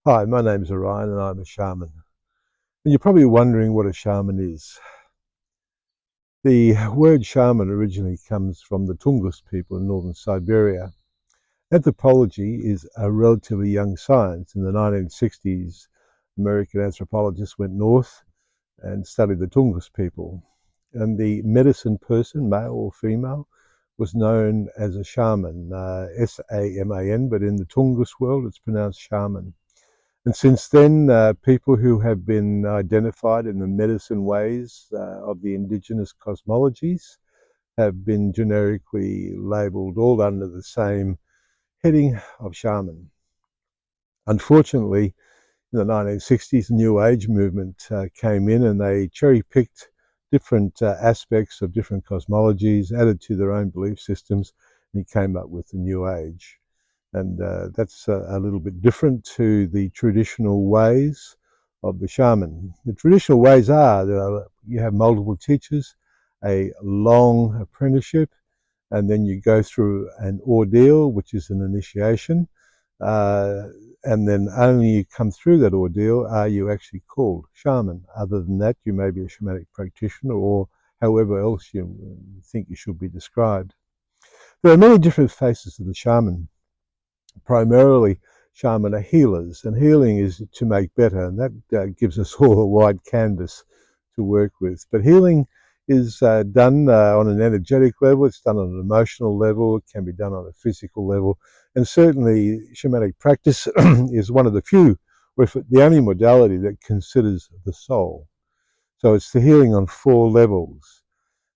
Hi, my name's Orion and I'm a shaman. And you're probably wondering what a shaman is. The word shaman originally comes from the Tungus people in northern Siberia. Anthropology is a relatively young science. In the 1960s, American anthropologists went north and studied the Tungus people. And the medicine person, male or female, was known as a shaman, S-A-M-A-N, but in the Tungus world it's pronounced shaman. And since then, people who have been identified in the medicine ways of the indigenous cosmologies have been generically labeled all under the same heading of shaman. Unfortunately, in the 1960s, the New Age movement came in and they cherry-picked different aspects of different cosmologies, added to their own belief systems, and came up with the New Age. And that's a little bit different to the traditional ways of the shaman. The traditional ways are that you have multiple teachers, a long apprenticeship, and then you go through an ordeal, which is an initiation, uh, and then only you come through that ordeal are you actually called shaman. Other than that, you may be a shamanic practitioner or however else you think you should be described. There are many different faces of the shaman. Primarily, shaman are healers, and healing is to make better, and that gives us all a wide canvas to work with. But healing is done on an energetic level, it's done on an emotional level, it can be done on a physical level, and certainly shamanic practice is one of the few, or if the only modality that considers the soul. So it's the healing on four levels.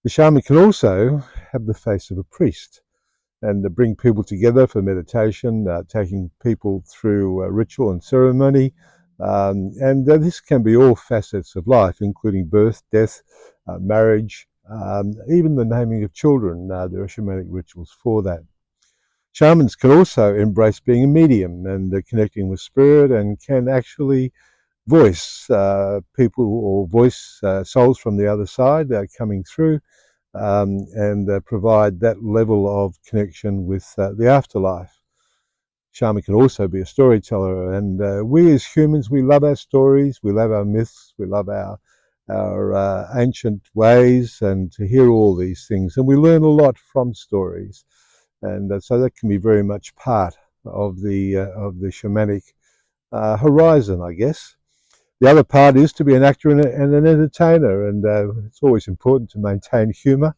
The shaman can also have the face of a priest and to bring people together for meditation, taking people through ritual and ceremony. And this can be all facets of life, including birth, death, marriage, even the naming of children. There are shamanic rituals for that. Shamans can also embrace being a medium and connecting with spirit, and can actually voice people or voice souls from the other side coming through, and provide that level of connection with the afterlife. Shaman can also be a storyteller, and we as humans, we love our stories, we love our myths, we love our ancient ways, and to hear all these things, and we learn a lot from stories, and so that can be very much part of the shamanic horizon, I guess. The other part is to be an actor and an entertainer, and it's always important to maintain humour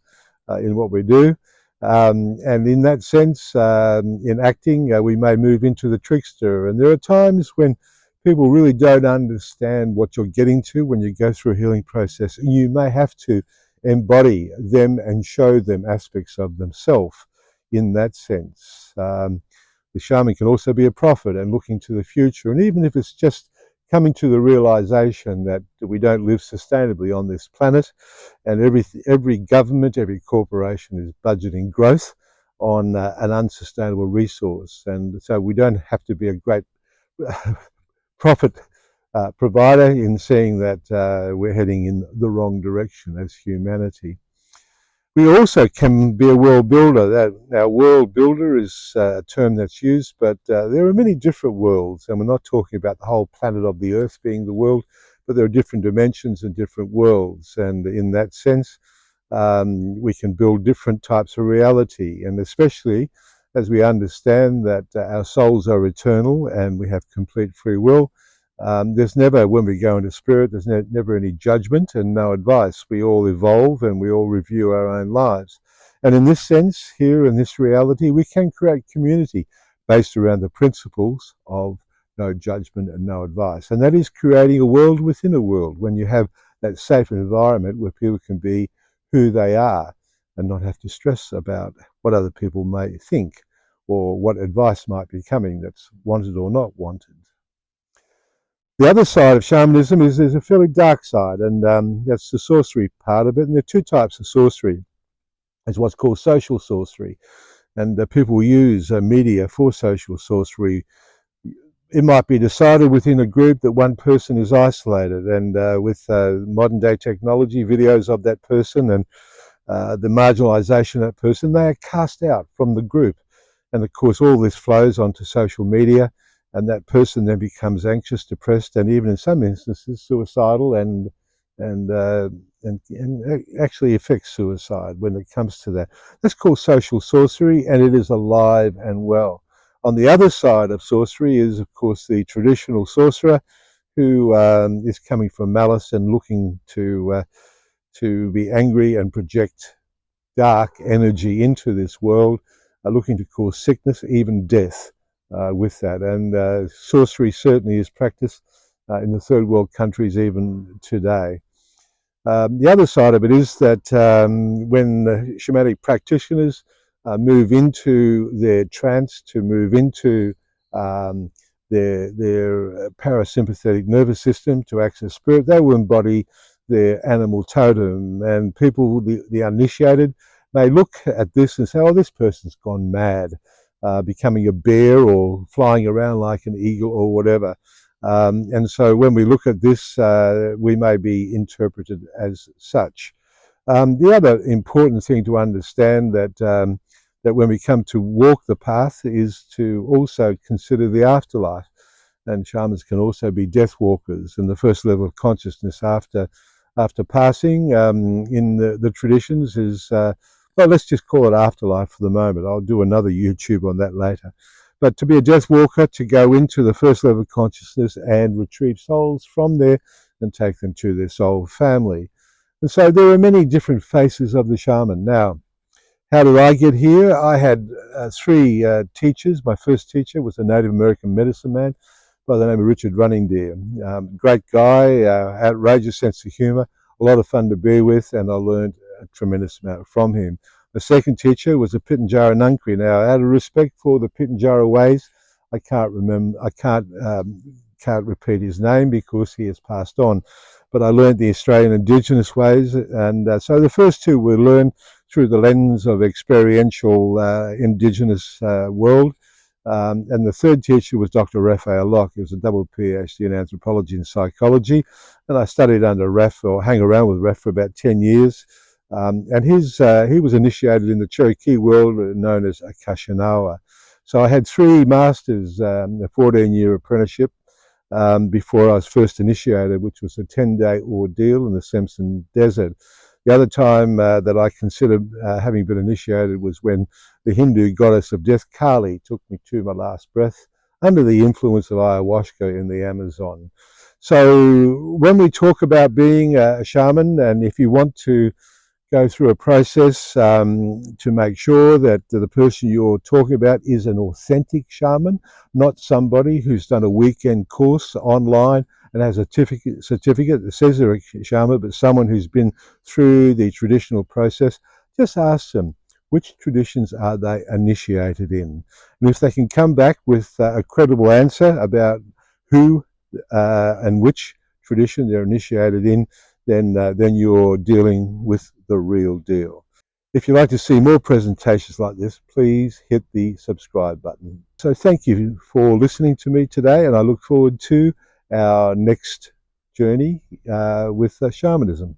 in what we do. And in that sense, in acting, we may move into the trickster. And there are times when people really don't understand what you're getting to when you go through a healing process. And you may have to embody them and show them aspects of themselves in that sense. The shaman can also be a prophet and looking to the future. And even if it's just coming to the realization that we don't live sustainably on this planet, and every government, every corporation is budgeting growth on an unsustainable resource, and so we don't have to be a great profit provider in seeing that we're heading in the wrong direction as humanity. We also can be a world builder. Now, world builder is a term that's used, but there are many different worlds, and we're not talking about the whole planet of the Earth being the world, but there are different dimensions and different worlds, and in that sense, we can build different types of reality, and especially as we understand that our souls are eternal and we have complete free will. There's never, when we go into spirit, there's never any judgment and no advice. We all evolve and we all review our own lives. And in this sense, here in this reality, we can create community based around the principles of no judgment and no advice. And that is creating a world within a world, when you have that safe environment where people can be who they are and not have to stress about what other people may think or what advice might be coming that's wanted or not wanted. The other side of shamanism is there's a fairly dark side, and that's the sorcery part of it. And there are two types of sorcery. There's what's called social sorcery, and people use media for social sorcery. It might be decided within a group that one person is isolated, and with modern day technology, videos of that person and the marginalisation of that person, they are cast out from the group. And of course, all this flows onto social media, and that person then becomes anxious, depressed, and even in some instances suicidal, and actually affects suicide when it comes to that. That's called social sorcery, and it is alive and well. On the other side of sorcery is, of course, the traditional sorcerer who is coming from malice and looking to be angry and project dark energy into this world, looking to cause sickness, even death with that. And sorcery certainly is practiced in the third world countries even today. The other side of it is that when shamanic practitioners move into their trance, to move into um, their parasympathetic nervous system to access spirit, they will embody their animal totem. And people, the uninitiated, may look at this and say, oh, this person's gone mad, becoming a bear or flying around like an eagle or whatever. And so when we look at this, we may be interpreted as such. The other important thing to understand that when we come to walk the path is to also consider the afterlife. And shamans can also be death walkers, and the first level of consciousness after passing in the traditions is well, let's just call it afterlife for the moment. I'll do another YouTube on that later. But to be a death walker, to go into the first level of consciousness and retrieve souls from there and take them to their soul family. And so there are many different faces of the shaman. Now, how did I get here? I had three teachers. My first teacher was a Native American medicine man by the name of Richard Runningdeer. Great guy, outrageous sense of humour, a lot of fun to be with, and I learned a tremendous amount from him. The second teacher was a Pitjantjatjara Nunkri. Now, out of respect for the Pitjantjatjara ways, I can't repeat his name because he has passed on. But I learned the Australian Indigenous ways, and so the first two were learned through the lens of experiential Indigenous world. And the third teacher was Dr. Raphael Locke. He was a double PhD in anthropology and psychology. And I studied under Raph, or hang around with Raph, for about 10 years. And he was initiated in the Cherokee world known as Akashinawa. So I had three masters, a 14-year apprenticeship before I was first initiated, which was a 10-day ordeal in the Simpson Desert. The other time that I considered having been initiated was when the Hindu goddess of death, Kali, took me to my last breath under the influence of ayahuasca in the Amazon. So when we talk about being a shaman, and if you want to go through a process to make sure that the person you're talking about is an authentic shaman, not somebody who's done a weekend course online and has a certificate that says they're a shaman, but someone who's been through the traditional process. Just ask them, which traditions are they initiated in? And if they can come back with a credible answer about who and which tradition they're initiated in, then you're dealing with the real deal. If you'd like to see more presentations like this, please hit the subscribe button. So thank you for listening to me today, and I look forward to our next journey with shamanism.